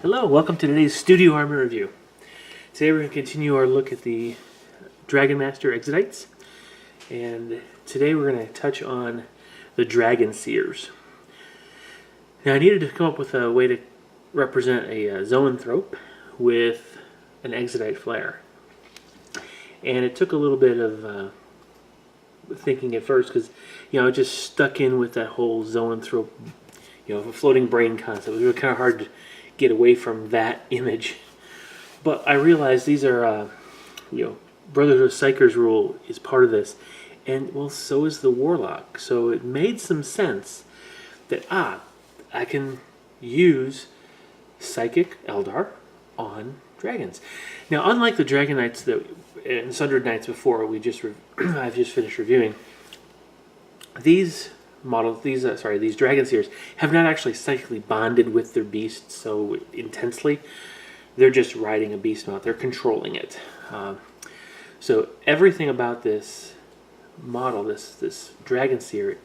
Hello, welcome to today's Studio Armor Review. Today we're going to continue our look at the Dragonmaster Exodites, and today we're going to touch on the Dragonseers. Now I needed to come up with a way to represent a Zoanthrope with an Exodite flare, and it took a little bit of thinking at first because it just stuck in with that whole Zoanthrope, a floating brain concept. It was really kind of hard to get away from that image, but I realized these are Brotherhood of Psykers rule is part of this, and well, so is the Warlock. So it made some sense that I can use Psychic Eldar on dragons. Now, unlike the Dragon Knights that and Sundered Knights before I've just finished reviewing, these Dragonseers have not actually psychically bonded with their beasts so intensely. They're just riding a beast mount. They're controlling it. So everything about this model, this Dragonseer,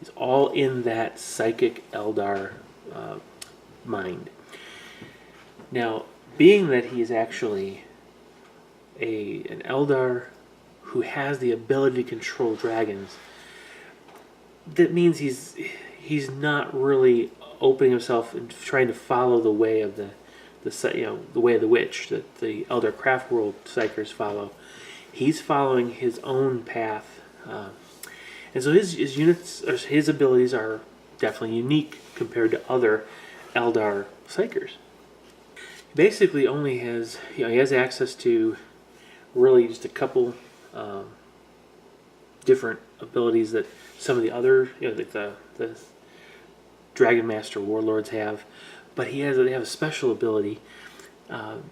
is all in that psychic Eldar mind. Now, being that he is actually an Eldar who has the ability to control dragons, that means he's not really opening himself and trying to follow the way of the way of the witch that the Elder Craft World Psykers follow. He's following his own path, and so his units, or his abilities, are definitely unique compared to other Eldar Psykers. He basically only has he has access to really just a couple different abilities that some of the other, the Dragonmaster warlords have, but they have a special ability that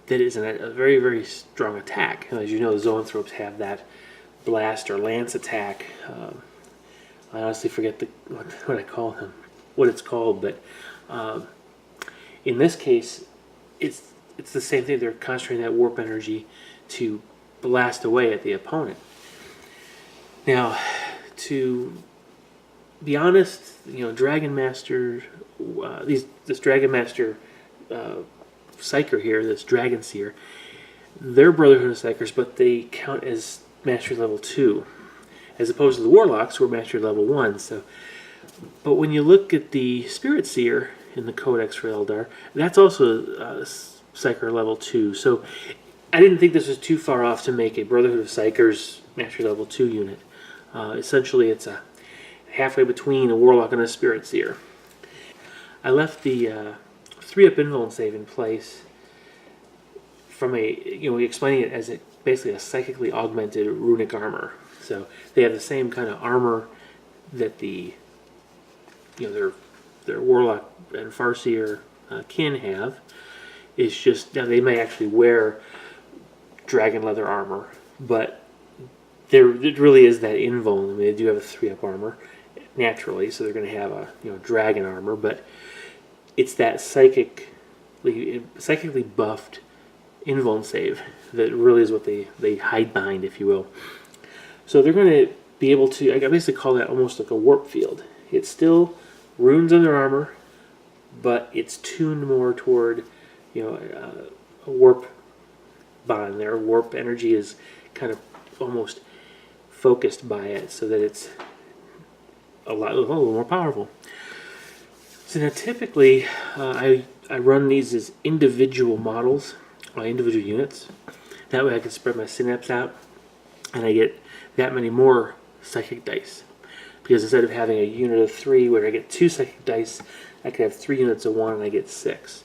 is a very, very strong attack. And as you know, the Zoanthropes have that blast or lance attack. I honestly forget what I call them, what it's called, but in this case, it's the same thing. They're concentrating that warp energy to blast away at the opponent. Now, to be honest, Dragonmaster, this Dragonmaster Psyker here, this Dragonseer, they're Brotherhood of Psykers, but they count as Mastery Level 2, as opposed to the Warlocks, who are Mastery Level 1. But when you look at the Spirit Seer in the Codex for Eldar, that's also Psyker Level 2. So I didn't think this was too far off to make a Brotherhood of Psykers Mastery Level 2 unit. Essentially, it's a halfway between a Warlock and a Spirit Seer. I left the 3-up invuln save in place from explaining it as basically a psychically augmented runic armor. So they have the same kind of armor that their Warlock and Farseer kin have. It's just now they may actually wear dragon leather armor, but it really is that invuln. I mean, they do have a 3-up armor naturally, so they're going to have a dragon armor, but it's that psychically buffed invuln save that really is what they hide behind, if you will. So they're going to be able to, I basically call that almost like a warp field. It's still runes on their armor, but it's tuned more toward a warp bond. Their warp energy is kind of almost focused by it, so that it's a little more powerful. So now, typically, I run these as individual models, individual units. That way, I can spread my synapse out, and I get that many more psychic dice. Because instead of having a unit of 3 where I get 2 psychic dice, I could have 3 units of 1, and I get 6.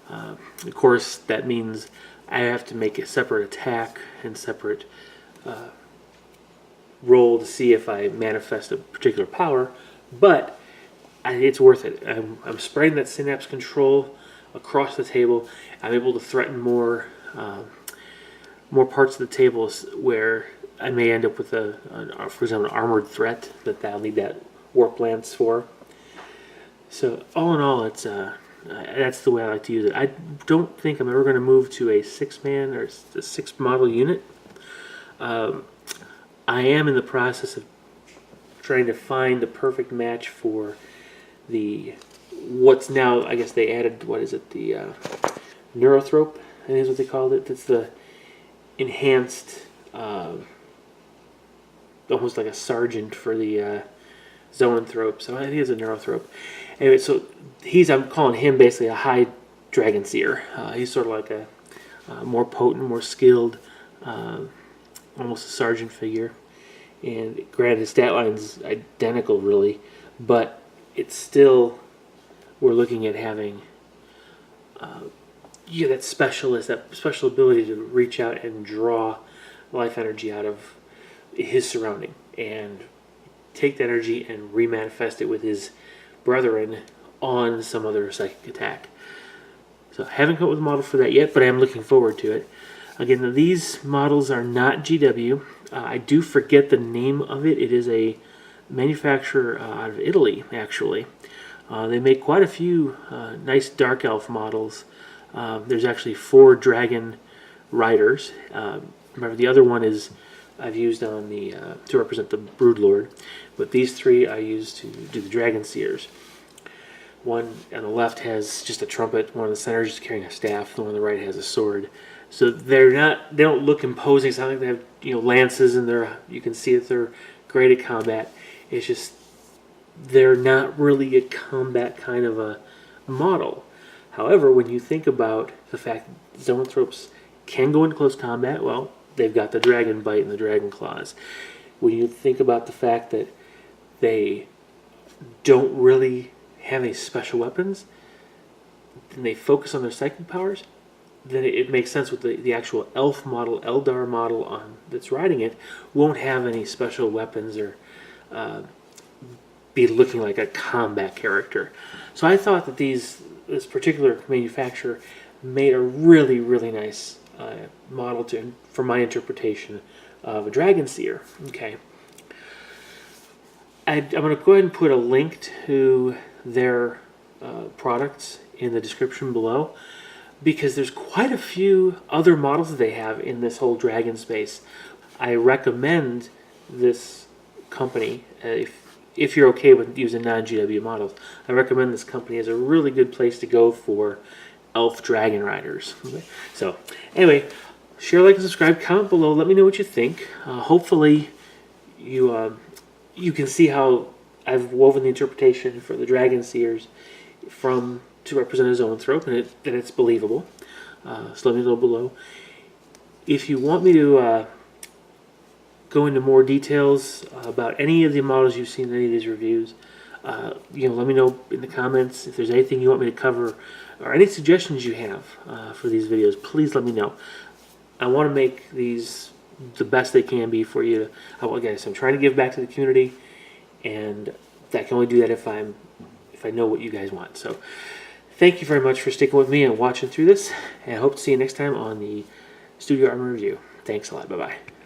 Of course, that means I have to make a separate attack and separate roll to see if I manifest a particular power, but it's worth it. I'm spreading that synapse control across the table. I'm able to threaten more parts of the table where I may end up with for example, an armored threat that I'll need that warp lance for. So all in all, it's that's the way I like to use it. I don't think I'm ever going to move to a 6-man or a 6-model unit. I am in the process of trying to find the perfect match for the what's now, I guess they added, what is it, the Neurothrope, I think is what they called it. That's the enhanced, almost like a sergeant for the Zoanthrope. So I think it's a Neurothrope. Anyway, so I'm calling him basically a high Dragonseer. He's sort of like a more potent, more skilled, almost a sergeant figure. And granted, his stat line's identical, really, but it's still, we're looking at having that specialist, that special ability to reach out and draw life energy out of his surrounding and take that energy and remanifest it with his brethren on some other psychic attack. So I haven't come up with a model for that yet, but I am looking forward to it. Again, these models are not GW. I do forget the name of it. It is a manufacturer out of Italy, actually. They make quite a few nice Dark Elf models. There's actually 4 Dragon Riders. Remember, the other one is I've used on the to represent the Broodlord, but these 3 I use to do the Dragonseers. One on the left has just a trumpet. One on the center is just carrying a staff. The one on the right has a sword. So they don't look imposing. It's not like they have lances and you can see that they're great at combat. It's just they're not really a combat kind of a model. However, when you think about the fact that Zoanthropes can go into close combat, well, they've got the Dragon Bite and the Dragon Claws. When you think about the fact that they don't really have any special weapons, and they focus on their psychic powers, then it makes sense with the actual elf model, Eldar model that's riding it, won't have any special weapons or be looking like a combat character. So I thought that this particular manufacturer made a really, really nice model for my interpretation of a Dragonseer. Okay. I'm going to go ahead and put a link to their products in the description below, because there's quite a few other models that they have in this whole dragon space. I recommend this company, if you're okay with using non-GW models, I recommend this company as a really good place to go for elf dragon riders. Okay. So anyway, share, like, and subscribe, comment below, let me know what you think. Hopefully you can see how I've woven the interpretation for the Dragonseers to represent a Zoanthrope, and it's believable. So let me know below. If you want me to go into more details about any of the models you've seen in any of these reviews, let me know in the comments. If there's anything you want me to cover or any suggestions you have for these videos, please let me know. I want to make these the best they can be for you. Again, so I'm trying to give back to the community, and I can only do that if I know what you guys want. So thank you very much for sticking with me and watching through this, and I hope to see you next time on the Studio Armor Review. Thanks a lot. Bye-bye.